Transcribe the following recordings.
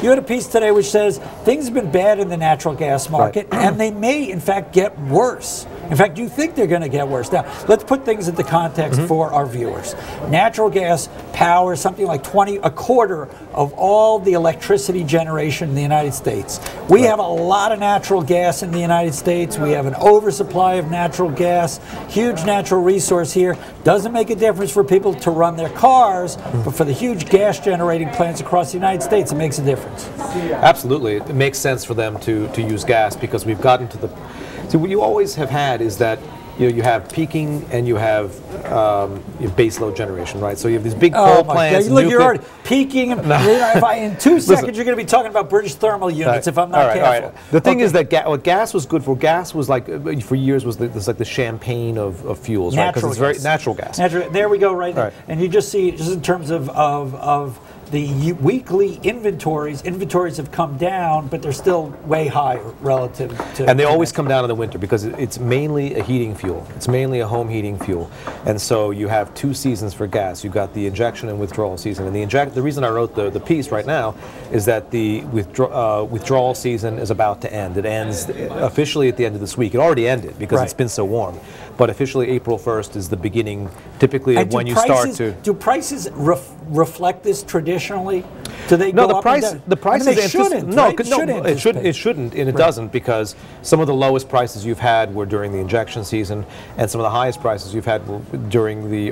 You had a piece today which says things have been bad in the natural gas market, and they may, in fact, get worse. In fact, you think they're going to get worse. Now, let's put things into context for our viewers. Natural gas powers something like a quarter of all the electricity generation in the United States. We have a lot of natural gas in the United States. We have an oversupply of natural gas, huge natural resource here. Doesn't make a difference for people to run their cars, but for the huge gas generating plants across the United States, it makes a difference. Absolutely. It makes sense for them to use gas because we've gotten to the... So what you always have had is that you have peaking and you have base load generation, right? So you have these big coal plants. Look, you're already peaking. And in 2 seconds, you're going to be talking about British thermal units if I'm not careful. The thing is that what gas was good for, gas was like, for years, was like the champagne of fuels, right? Because it's very natural gas. There we go, right there. And you just see, just in terms of the weekly inventories have come down, but they're still way high relative to... And they always come down in the winter because it's mainly a heating fuel. It's mainly a home heating fuel. And so you have 2 seasons for gas. You've got the injection and withdrawal season. And the reason I wrote the piece right now is that the withdrawal season is about to end. It ends officially at the end of this week. It already ended because it's been so warm. But officially April 1st is the beginning, typically, of when you start to... Do prices reflect this traditionally? Do they no, go the prices they shouldn't. No, right? it shouldn't, and it doesn't, because some of the lowest prices you've had were during the injection season, and some of the highest prices you've had were during the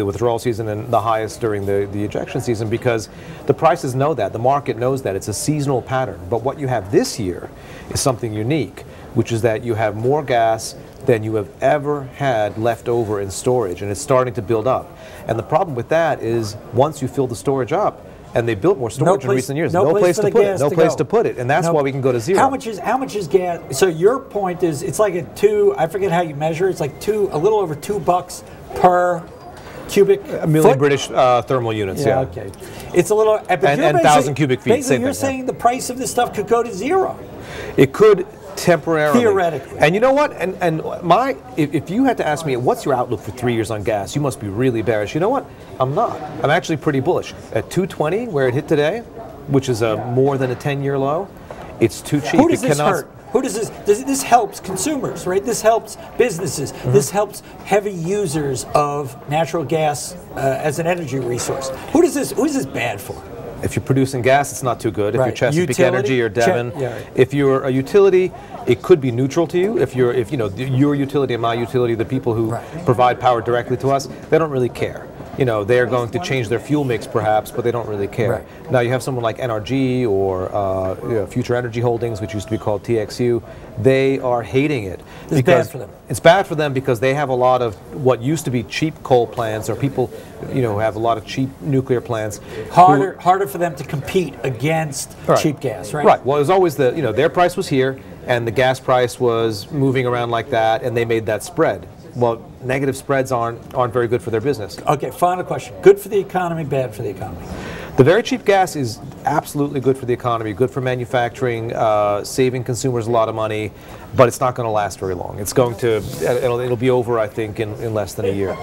withdrawal season, and the highest during the injection season, because the prices know that, the market knows that. It's a seasonal pattern. But what you have this year is something unique, which is that you have more gas than you have ever had left over in storage, and it's starting to build up. And the problem with that is once you fill the storage up, and they built more storage in recent years, no place to put it, no place to put it, and that's why we can go to zero. How much is gas? So your point is, it's like I forget how you measure. It's like a little over $2 per cubic a million foot? British thermal units. Yeah. Okay. It's a little, and 1,000 cubic feet. Basically, you're saying the price of this stuff could go to zero. It could. Temporarily. Theoretically. And you know what? If you had to ask me, what's your outlook for 3 years on gas, you must be really bearish. You know what? I'm not. I'm actually pretty bullish. At 220, where it hit today, which is more than a 10-year low, it's too cheap. Who does this hurt? Who does this? This helps consumers, right? This helps businesses. This helps heavy users of natural gas as an energy resource. Who is this bad for? If you're producing gas, it's not too good. If you're Chesapeake Energy or Devon, right. If you're a utility, it could be neutral to you. If you're, your utility and my utility, the people who provide power directly to us, they don't really care. They're going to change their fuel mix perhaps, but they don't really care. Right. Now you have someone like NRG or Future Energy Holdings, which used to be called TXU. They are hating it. It's bad for them. It's bad for them because they have a lot of what used to be cheap coal plants, or people, who have a lot of cheap nuclear plants. Harder for them to compete against cheap gas, right? Right. Well, it was always their price was here, and the gas price was moving around like that, and they made that spread. Well, negative spreads aren't very good for their business. Okay, final question. Good for the economy, bad for the economy? The very cheap gas is absolutely good for the economy, good for manufacturing, saving consumers a lot of money, but it's not going to last very long. It'll be over, I think, in less than a year.